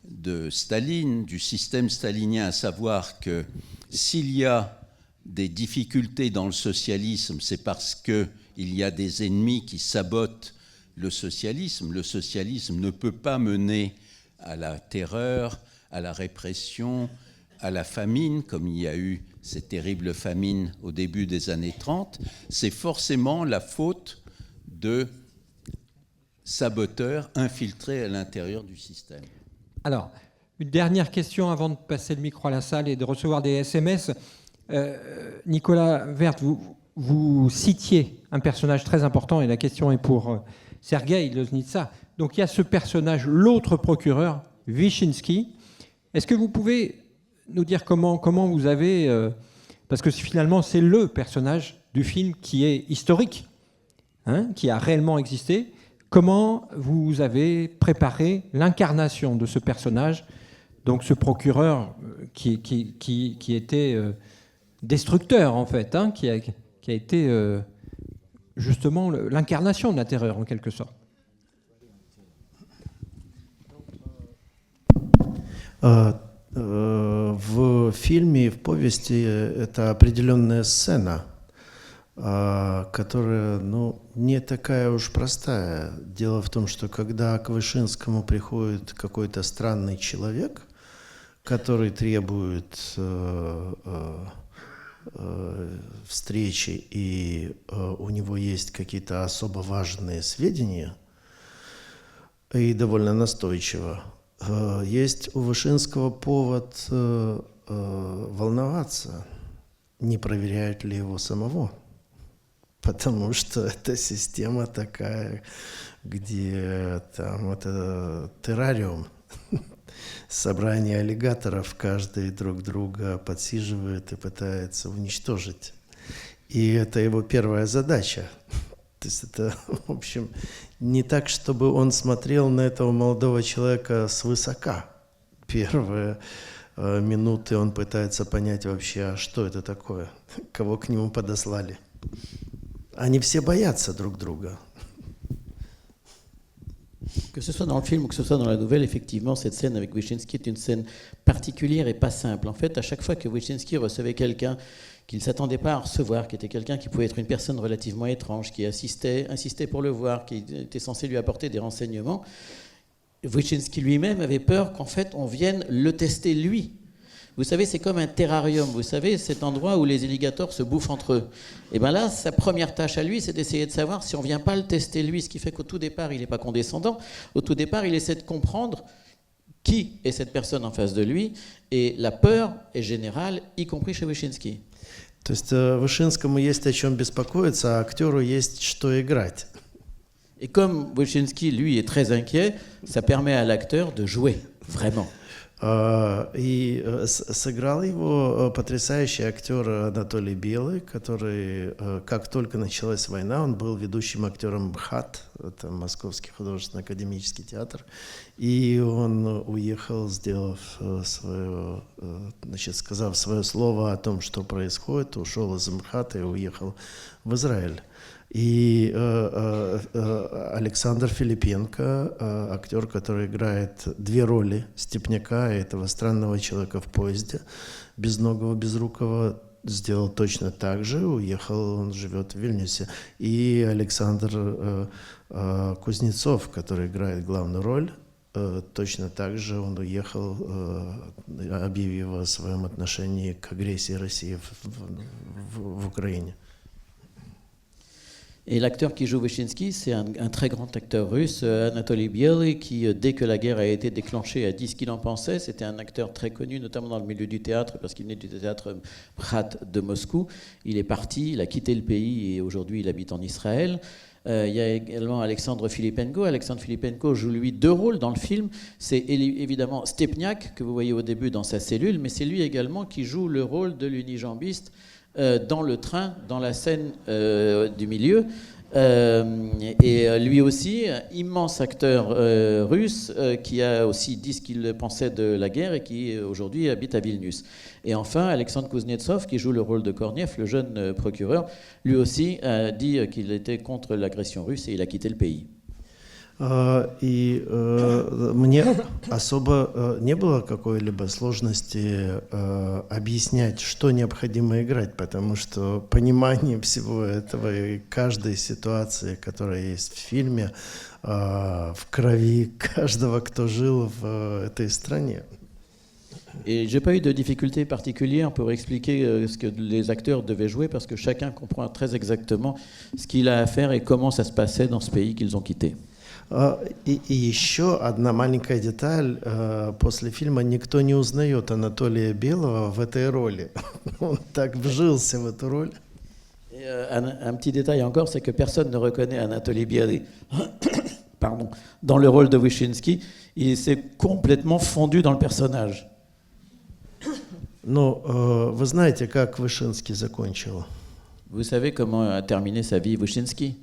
Speaker 4: de Staline, du système stalinien, à savoir que s'il y a des difficultés dans le socialisme, c'est parce qu'il y a des ennemis qui sabotent le socialisme. Le socialisme ne peut pas mener à la terreur, à la répression, à la famine, comme il y a eu cette terrible famine au début des années 30. C'est forcément la faute de saboteurs infiltrés à l'intérieur du système.
Speaker 1: Alors, une dernière question avant de passer le micro à la salle et de recevoir des SMS. Nicolas Werth, vous citiez un personnage très important, et la question est pour Sergueï Loznitsa. Donc il y a ce personnage, l'autre procureur, Vyshinsky. Est-ce que vous pouvez nous dire comment vous avez... parce que finalement, c'est le personnage du film qui est historique, hein, qui a réellement existé. Comment vous avez préparé l'incarnation de ce personnage, donc ce procureur qui était destructeur, en fait, hein, qui a été justement l'incarnation de la terreur, en quelque sorte?
Speaker 3: В фильме, в повести это определенная сцена, которая, не такая уж простая. Дело в том, что когда к Вышинскому приходит какой-то странный человек, который требует встречи, и у него есть какие-то особо важные сведения, и довольно настойчиво, есть у Вышинского повод волноваться, не проверяют ли его самого. Потому что это система такая, где там это террариум, собрание аллигаторов, каждый друг друга подсиживает и пытается уничтожить. И это его первая задача. То есть это, в общем, не так, чтобы он смотрел на этого молодого человека свысока. Первые минуты он пытается понять вообще, а что это такое, кого к нему подослали. Они все боятся друг друга.
Speaker 2: Que ce soit dans le film ou que ce soit dans la nouvelle, effectivement, cette scène avec Wyshinsky est une scène particulière et pas simple. En fait, à chaque fois que Wyshinsky recevait quelqu'un qu'il ne s'attendait pas à recevoir, qui était quelqu'un qui pouvait être une personne relativement étrange, qui insistait pour le voir, qui était censé lui apporter des renseignements, Wyshinsky lui-même avait peur qu'en fait on vienne le tester lui. Vous savez, c'est comme un terrarium. Vous savez, cet endroit où les alligators se bouffent entre eux. Et bien là, sa première tâche à lui, c'est d'essayer de savoir si on ne vient pas le tester lui. Ce qui fait qu'au tout départ, il n'est pas condescendant. Au tout départ, il essaie de comprendre qui est cette personne en face de lui. Et la peur est générale, y compris chez Wyshinsky.
Speaker 3: То есть Вышинскому есть о чем беспокоиться, а актеру есть что играть.
Speaker 2: Et comme Wyshinsky, lui, est très inquiet, ça permet à l'acteur de jouer, vraiment.
Speaker 3: И сыграл его потрясающий актер Анатолий Белый, который, как только началась война, он был ведущим актером МХАТ, это Московский художественно-академический театр, и он уехал, сказав свое слово о том, что происходит, ушел из МХАТа и уехал в Израиль. И Александр Филипенко, актер, который играет две роли Степняка и этого странного человека в поезде, безногого, безрукого, сделал точно так же, уехал, он живет в Вильнюсе. И Александр Кузнецов, который играет главную роль, точно так же он уехал, объявив о своем отношении к агрессии России в Украине.
Speaker 2: Et l'acteur qui joue Wyshinsky, c'est un très grand acteur russe, Anatoly Biely, qui, dès que la guerre a été déclenchée, a dit ce qu'il en pensait. C'était un acteur très connu, notamment dans le milieu du théâtre, parce qu'il venait du théâtre MKHAT de Moscou. Il est parti, il a quitté le pays et aujourd'hui il habite en Israël. Il y a également Alexandre Filipenko. Alexandre Filipenko joue lui 2 rôles dans le film. C'est évidemment Stepniak, que vous voyez au début dans sa cellule, mais c'est lui également qui joue le rôle de l'unijambiste dans le train, dans la scène du milieu. Et lui aussi, immense acteur russe qui a aussi dit ce qu'il pensait de la guerre et qui aujourd'hui habite à Vilnius. Et enfin, Alexandre Kuznetsov, qui joue le rôle de Korniev, le jeune procureur, lui aussi a dit qu'il était contre l'agression russe et il a quitté le pays.
Speaker 3: И мне особо не было какой-либо сложности объяснять, что необходимо играть, потому что понимание всего этого и каждой ситуации, которая есть в фильме, в крови каждого, кто жил в этой стране.
Speaker 2: Et j'ai pas eu de difficulté particulière pour expliquer ce que les acteurs devaient jouer parce que chacun comprend très exactement ce qu'il a à faire et comment ça se passait dans ce pays qu'ils ont quitté.
Speaker 3: И еще одна маленькая деталь. После фильма никто не узнает Анатолия Белого в этой роли. Он так вжился в эту роль.
Speaker 2: Et un petit détail encore, c'est que personne ne reconnaît Anatoly Bialy pardon, dans le rôle de Wyszyński. Il s'est complètement fondu dans le personnage.
Speaker 3: Но вы знаете, как Вышинский закончил?
Speaker 2: Vous savez comment a terminé sa vie Wyszyński?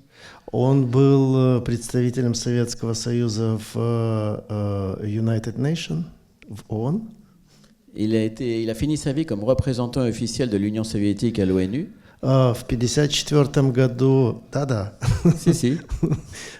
Speaker 3: Он был представителем Советского Союза в United Nations, в ООН.
Speaker 2: Il a fini sa vie comme représentant officiel de l'Union soviétique à l'ONU.
Speaker 3: В 1954 году, да-да,
Speaker 2: Si.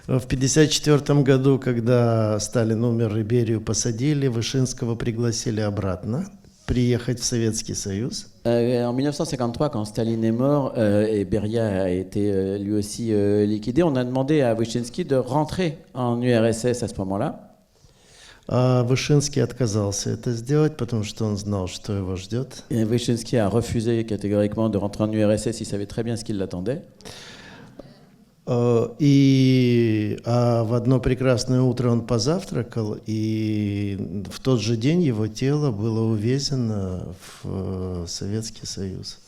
Speaker 3: в 1954 году, когда Сталин умер, Берию посадили, Вышинского пригласили обратно приехать в Советский Союз.
Speaker 2: En 1953, quand Staline est mort et Beria a été lui aussi liquidé, on a demandé à Wyszyński de rentrer en URSS à ce moment-là.
Speaker 3: Вышинский отказался это сделать, потому что он знал, что его ждет.
Speaker 2: Et Wyszyński a refusé catégoriquement de rentrer en URSS, il savait très bien ce qui l'attendait.
Speaker 3: И в одно прекрасное утро он позавтракал, и в тот же день его тело было увезено в Советский Союз.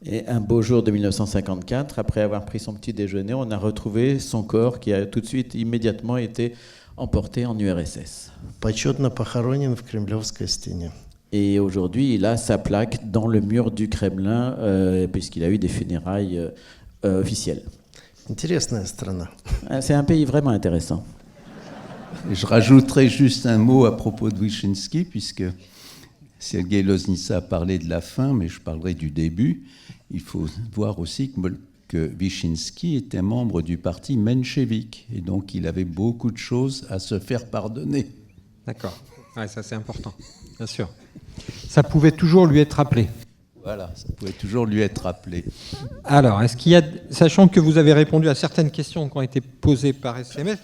Speaker 2: Et un beau jour de 1954, après avoir pris son petit déjeuner, on a retrouvé son corps qui a tout de suite, immédiatement été emporté en URSS.
Speaker 3: Почетно похоронен в Кремлевской стене.
Speaker 2: Et aujourd'hui, il a sa plaque dans le mur du Kremlin, puisqu'il a eu des funérailles officielles.
Speaker 3: Интересная страна.
Speaker 2: C'est un pays vraiment intéressant.
Speaker 4: Et je rajouterai juste un mot à propos de Wyszyński, puisque Sergei Loznitsa a parlé de la fin, mais je parlerai du début. Il faut voir aussi que Wyszyński était membre du parti menchevique, et donc il avait beaucoup de choses à se faire pardonner.
Speaker 1: D'accord. Ouais, ça c'est important, bien sûr. Ça pouvait toujours lui être rappelé.
Speaker 4: Voilà, ça pouvait toujours lui être rappelé.
Speaker 1: Alors, est-ce qu'il y a, sachant que vous avez répondu à certaines questions qui ont été posées par SMS,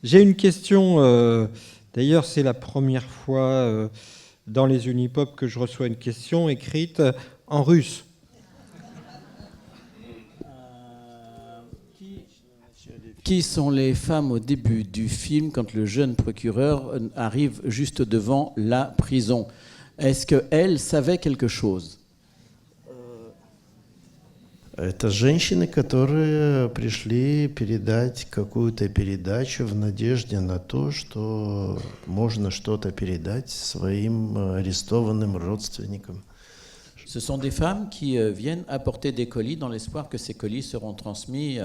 Speaker 1: j'ai une question, d'ailleurs c'est la première fois dans les Unipop que je reçois une question écrite en russe.
Speaker 2: Qui sont les femmes au début du film quand le jeune procureur arrive juste devant la prison? Est-ce qu'elles savaient quelque chose?
Speaker 3: Это женщины, которые пришли передать какую-то передачу в надежде на то, что можно что-то передать своим арестованным родственникам.
Speaker 2: Ce sont des femmes qui viennent apporter des colis dans l'espoir que ces colis seront transmis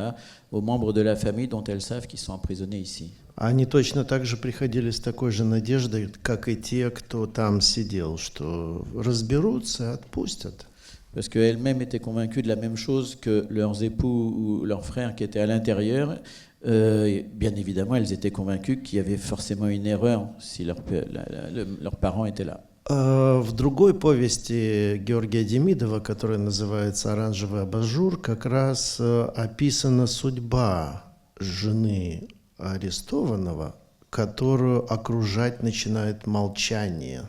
Speaker 2: aux membres de la famille dont elles savent qu'ils sont emprisonnés ici.
Speaker 3: Они точно так же приходили с такой же надеждой, как и те, кто там сидел, что разберутся и отпустят.
Speaker 2: Parce qu'elles-mêmes étaient convaincues de la même chose que leurs époux ou leurs frères qui étaient à l'intérieur. Bien évidemment, elles étaient convaincues qu'il y avait forcément une erreur si leurs parents étaient là.
Speaker 3: В другой повести Георгия Демидова, которая называется «Оранжевый абажур», как раз описана судьба жены арестованного, которую окружать начинает молчание.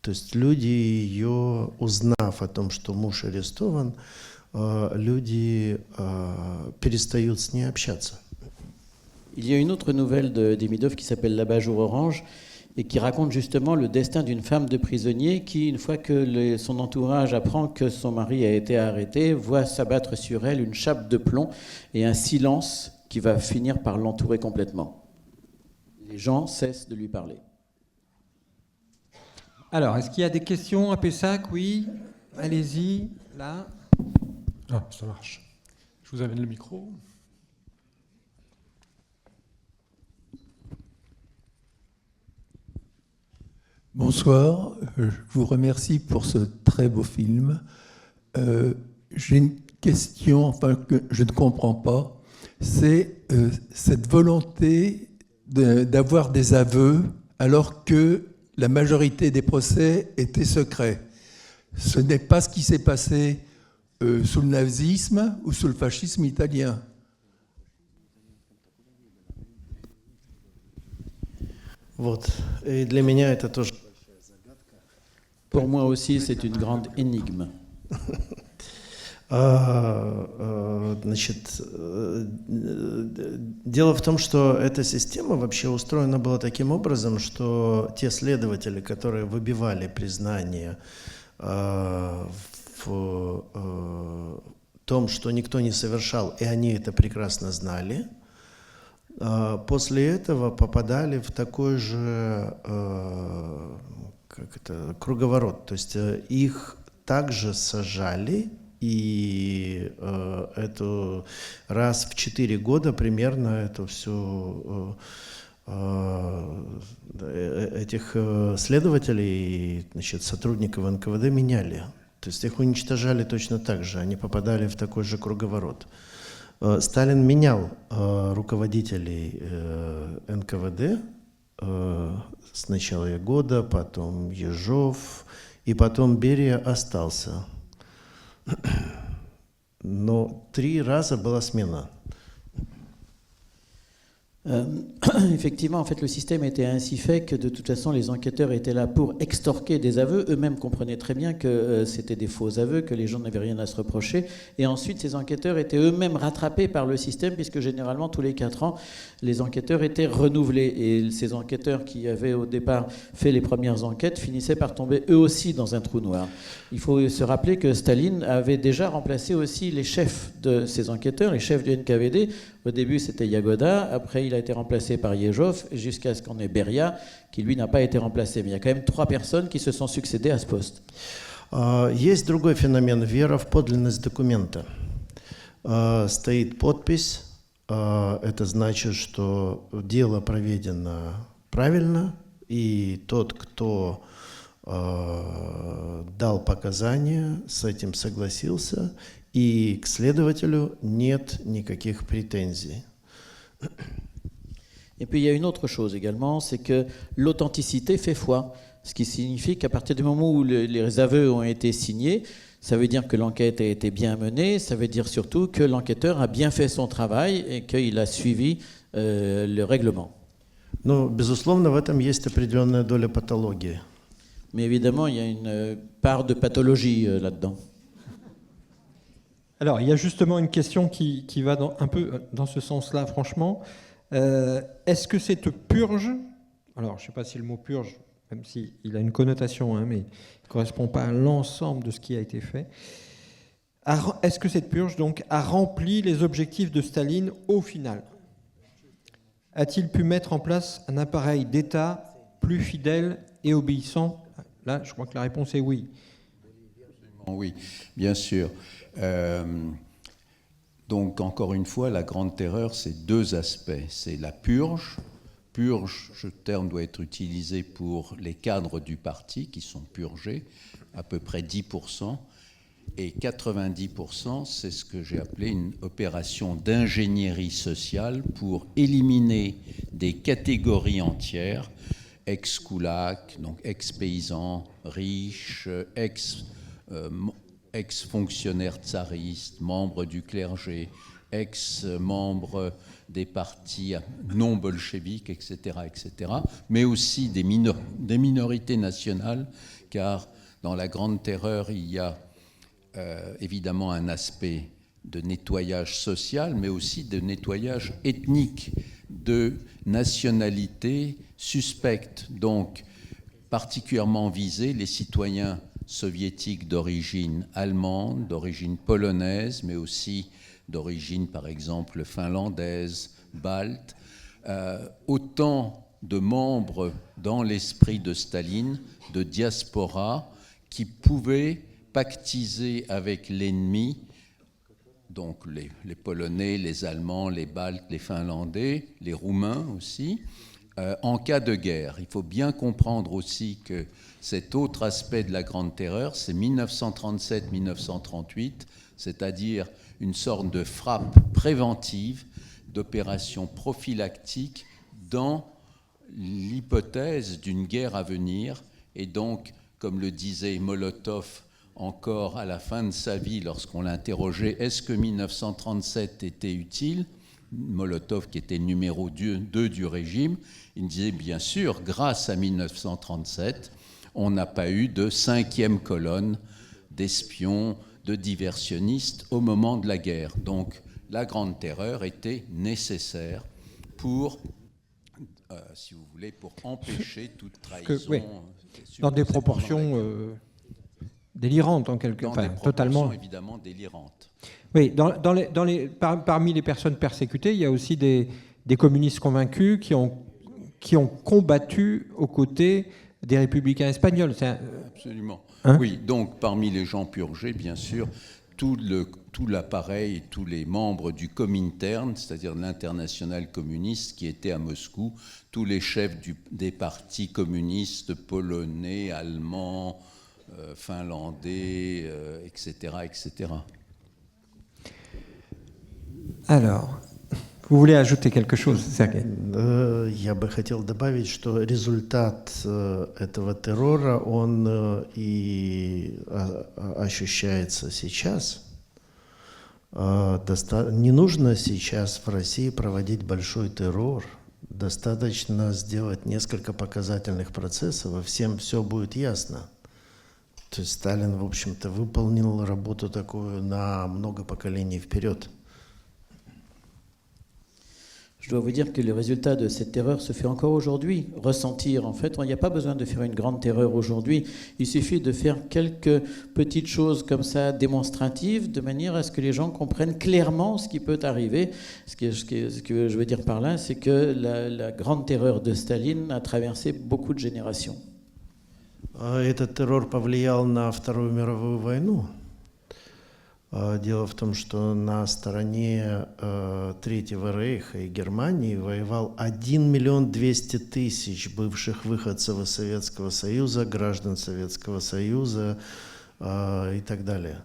Speaker 3: То есть люди ее, узнав о том, что муж арестован, люди перестают с ней общаться.
Speaker 2: Il y a une autre nouvelle de Demidov qui s'appelle L'Abat-jour orange et qui raconte justement le destin d'une femme de prisonnier qui, une fois que son entourage apprend que son mari a été arrêté, voit s'abattre sur elle une chape de plomb et un silence qui va finir par l'entourer complètement. Les gens cessent de lui parler.
Speaker 1: Alors, est-ce qu'il y a des questions à Pessac? Oui, allez-y, là.
Speaker 5: Ah, ça marche. Je vous amène le micro.
Speaker 6: Bonsoir, je vous remercie pour ce très beau film. J'ai une question, enfin, que je ne comprends pas, c'est cette volonté d'avoir des aveux alors que la majorité des procès étaient secrets. Ce n'est pas ce qui s'est passé sous le nazisme ou sous le fascisme italien.
Speaker 3: Вот. И для меня это тоже...
Speaker 2: Pour moi aussi, c'est une grande énigme.
Speaker 3: Значит, дело в том, что эта система вообще устроена была таким образом, что те следователи, которые выбивали признание в том, что никто не совершал, и они это прекрасно знали, после этого попадали в такой же круговорот. То есть их также сажали, и эту раз в 4 года примерно эту всю этих следователей, значит, сотрудников НКВД меняли. То есть их уничтожали точно так же, они попадали в такой же круговорот. Сталин менял руководителей НКВД с начала года, потом Ежов, и потом Берия остался. Но 3 раза была смена.
Speaker 2: Effectivement, en fait, le système était ainsi fait que de toute façon, les enquêteurs étaient là pour extorquer des aveux. Eux-mêmes comprenaient très bien que c'était des faux aveux, que les gens n'avaient rien à se reprocher. Et ensuite, ces enquêteurs étaient eux-mêmes rattrapés par le système, puisque généralement, tous les 4 ans, les enquêteurs étaient renouvelés. Et ces enquêteurs qui avaient au départ fait les premières enquêtes finissaient par tomber eux aussi dans un trou noir. Il faut se rappeler que Staline avait déjà remplacé aussi les chefs de ces enquêteurs, les chefs du NKVD. Au début, c'était Yagoda. Après, il a été remplacé par Yezhov, jusqu'à ce qu'on ait Beria, qui lui n'a pas été remplacé. Mais il y a quand même 3 personnes qui se sont succédées à ce poste.
Speaker 3: Есть другой феномен – вера в подлинность документа. Стоит подпись, это значит, что дело проведено правильно, и тот, кто дал показания, с этим согласился, и к следователю нет никаких претензий.
Speaker 2: Et puis il y a une autre chose également, c'est que l'authenticité fait foi. Ce qui signifie qu'à partir du moment où les aveux ont été signés, ça veut dire que l'enquête a été bien menée, ça veut dire surtout que l'enquêteur a bien fait son travail et qu'il a suivi le règlement.
Speaker 3: Но, безусловно, в этом есть определенная доля патологии.
Speaker 2: Mais évidemment, il y a une part de pathologie là-dedans.
Speaker 1: Alors, il y a justement une question qui va un peu dans ce sens-là, franchement. Est-ce que cette purge, alors je ne sais pas si le mot purge, même s'il a une connotation, mais il ne correspond pas à l'ensemble de ce qui a été fait, est-ce que cette purge donc, a rempli les objectifs de Staline au final? A-t-il pu mettre en place un appareil d'État plus fidèle et obéissant? Là, je crois que la réponse est oui.
Speaker 4: Oui, bien sûr. Donc, encore une fois, la grande terreur, c'est 2 aspects. C'est la purge. Purge, ce terme doit être utilisé pour les cadres du parti qui sont purgés, à peu près 10%. Et 90%, c'est ce que j'ai appelé une opération d'ingénierie sociale pour éliminer des catégories entières, ex-koulak, donc ex-paysans, riches, ex-fonctionnaires tsaristes, membres du clergé, ex-membres des partis non bolcheviques, etc., etc., mais aussi des minorités nationales, car dans la Grande Terreur, il y a évidemment un aspect de nettoyage social, mais aussi de nettoyage ethnique, de nationalités suspectes, donc particulièrement visés les citoyens soviétiques d'origine allemande, d'origine polonaise, mais aussi d'origine, par exemple, finlandaise, balte, autant de membres dans l'esprit de Staline, de diaspora, qui pouvaient pactiser avec l'ennemi, donc les Polonais, les Allemands, les Baltes, les Finlandais, les Roumains aussi, en cas de guerre. Il faut bien comprendre aussi que cet autre aspect de la Grande Terreur, c'est 1937-1938, c'est-à-dire une sorte de frappe préventive, d'opération prophylactique dans l'hypothèse d'une guerre à venir. Et donc, comme le disait Molotov encore à la fin de sa vie lorsqu'on l'interrogeait, est-ce que 1937 était utile ? Molotov, qui était le numéro 2 du régime, il disait bien sûr, grâce à 1937, on n'a pas eu de 5e colonne d'espions, de diversionnistes au moment de la guerre. Donc la Grande Terreur était nécessaire pour, si vous voulez, pour empêcher toute trahison.
Speaker 1: Oui. Dans des proportions délirantes en quelque sorte, totalement
Speaker 4: évidemment délirantes.
Speaker 1: Oui, parmi les personnes persécutées, il y a aussi des communistes convaincus qui ont combattu aux côtés des républicains espagnols.
Speaker 4: Absolument.
Speaker 1: Hein?
Speaker 4: Oui, donc parmi les gens purgés, bien sûr, tout l'appareil, tous les membres du Comintern, c'est-à-dire l'internationale communiste qui était à Moscou, tous les chefs des partis communistes polonais, allemands, finlandais, etc., etc.
Speaker 1: Alors, vous voulez ajouter quelque chose, Sergei?
Speaker 3: Я бы хотел добавить, что результат этого террора, он и ощущается сейчас. Не нужно сейчас в России проводить большой террор. Достаточно сделать несколько показательных процессов, и всем все будет ясно. То есть Сталин, в общем-то, выполнил работу такую на много поколений вперед.
Speaker 2: Je dois vous dire que le résultat de cette terreur se fait encore aujourd'hui ressentir. En fait, il n'y a pas besoin de faire une grande terreur aujourd'hui. Il suffit de faire quelques petites choses comme ça, démonstratives, de manière à ce que les gens comprennent clairement ce qui peut arriver. Ce que je veux dire par là, c'est que la grande terreur de Staline a traversé beaucoup de générations.
Speaker 3: Этот террор повлиял на Вторую мировую войну. Дело в том, что на стороне Третьего Рейха и Германии воевал 1 200 000 бывших выходцев из Советского Союза, граждан Советского Союза и так далее.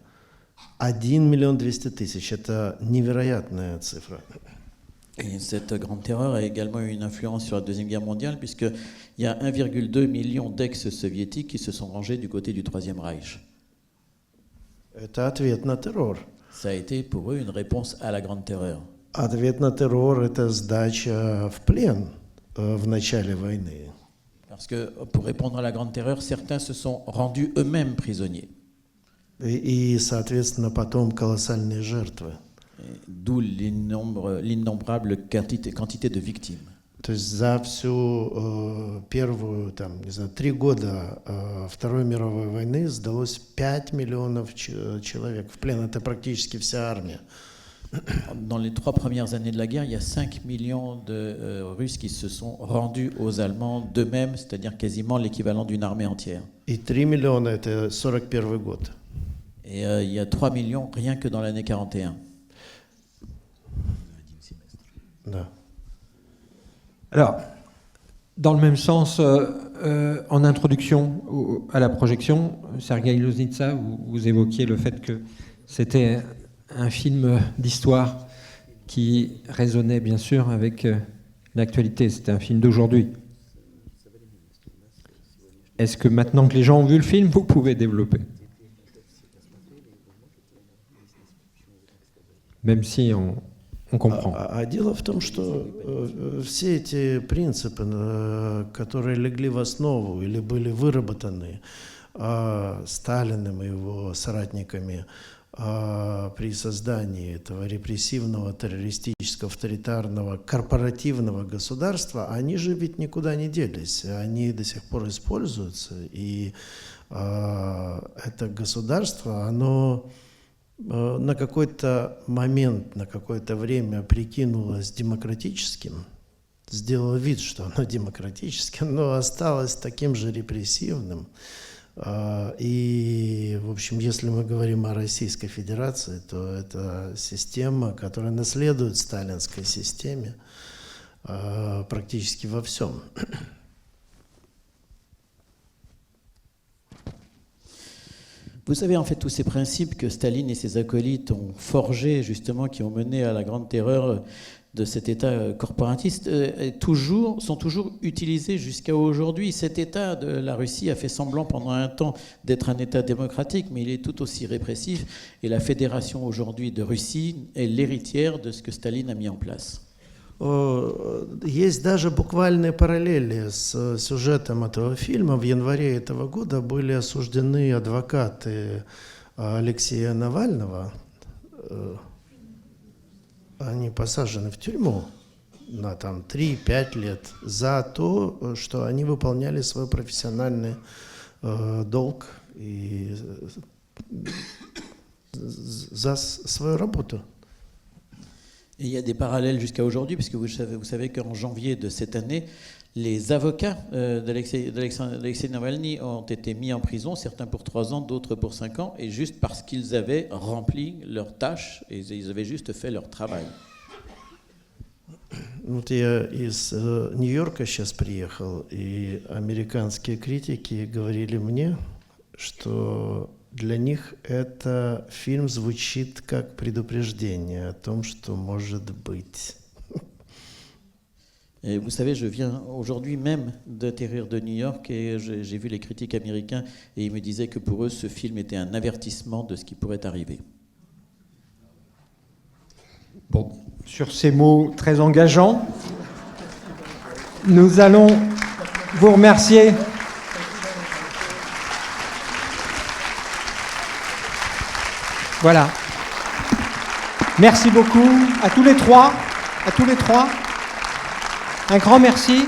Speaker 3: 1 200 000 – это невероятная цифра.
Speaker 2: Et cette grande terreur a également eu une influence sur la Deuxième Guerre mondiale, puisqu'il y a 1,2 million d'ex-soviétiques qui se sont rangés du côté du Troisième Reich.
Speaker 3: Это ответ на террор.
Speaker 2: Ça a été pour eux une réponse à la grande terreur.
Speaker 3: Ответ на террор – это сдача в плен в начале войны.
Speaker 2: Parce que pour répondre à la grande terreur, certains se sont rendus eux-mêmes prisonniers.
Speaker 3: И, соответственно, потом колоссальные жертвы.
Speaker 2: D'où l'innombrable quantité de victimes.
Speaker 3: То есть за всю первую, 3 года Второй мировой войны сдалось 5 миллионов человек в плен. Это практически вся армия.
Speaker 2: Dans les 3 premières années de la guerre, il y a 5 millions de Russes qui se sont rendus aux Allemands d'eux-mêmes, c'est-à-dire quasiment l'équivalent d'une armée entière.
Speaker 3: И 3 миллиона – это 41 год.
Speaker 2: Et il y a 3 millions rien que dans l'année 41.
Speaker 3: Да.
Speaker 1: Alors, dans le même sens, en introduction à la projection, Sergei Loznitsa, vous évoquiez le fait que c'était un film d'histoire qui résonnait bien sûr avec l'actualité. C'était un film d'aujourd'hui. Est-ce que maintenant que les gens ont vu le film, vous pouvez développer? Même si on comprend.
Speaker 3: А дело в том, что все эти принципы, которые легли в основу или были выработаны Сталиным и его соратниками при создании этого репрессивного, террористического, авторитарного, корпоративного государства, они же ведь никуда не делись, они до сих пор используются, и это государство, оно на какой-то момент, на какое-то время прикинулось демократическим, сделало вид, что оно демократическим, но осталось таким же репрессивным. И, в общем, если мы говорим о Российской Федерации, то это система, которая наследует сталинской системе практически во всем.
Speaker 2: Vous savez, en fait, tous ces principes que Staline et ses acolytes ont forgés, justement, qui ont mené à la grande terreur de cet État corporatiste, sont toujours utilisés jusqu'à aujourd'hui. Cet État de la Russie a fait semblant pendant un temps d'être un État démocratique, mais il est tout aussi répressif. Et la Fédération aujourd'hui de Russie est l'héritière de ce que Staline a mis en place.
Speaker 3: Есть даже буквальные параллели с сюжетом этого фильма. В январе этого года были осуждены адвокаты Алексея Навального. Они посажены в тюрьму на 3-5 лет за то, что они выполняли свой профессиональный долг и за свою работу.
Speaker 2: Et il y a des parallèles jusqu'à aujourd'hui, puisque vous savez qu'en janvier de cette année, les avocats d'Alexei Navalny ont été mis en prison, certains pour 3 ans, d'autres pour 5 ans, et juste parce qu'ils avaient rempli leurs tâches, et ils avaient juste fait leur travail.
Speaker 3: Вот я из Нью-Йорка сейчас приехал, и американские критики говорили мне, что для них это фильм звучит как предупреждение о том, что может быть.
Speaker 2: Et vous savez, je viens aujourd'hui même d'atterrir de New York et j'ai vu les critiques américains et ils me disaient que pour eux, ce film était un avertissement de ce qui pourrait arriver.
Speaker 1: Bon, sur ces mots très engageants, nous allons vous remercier. Voilà. Merci beaucoup à tous les trois. Un grand merci.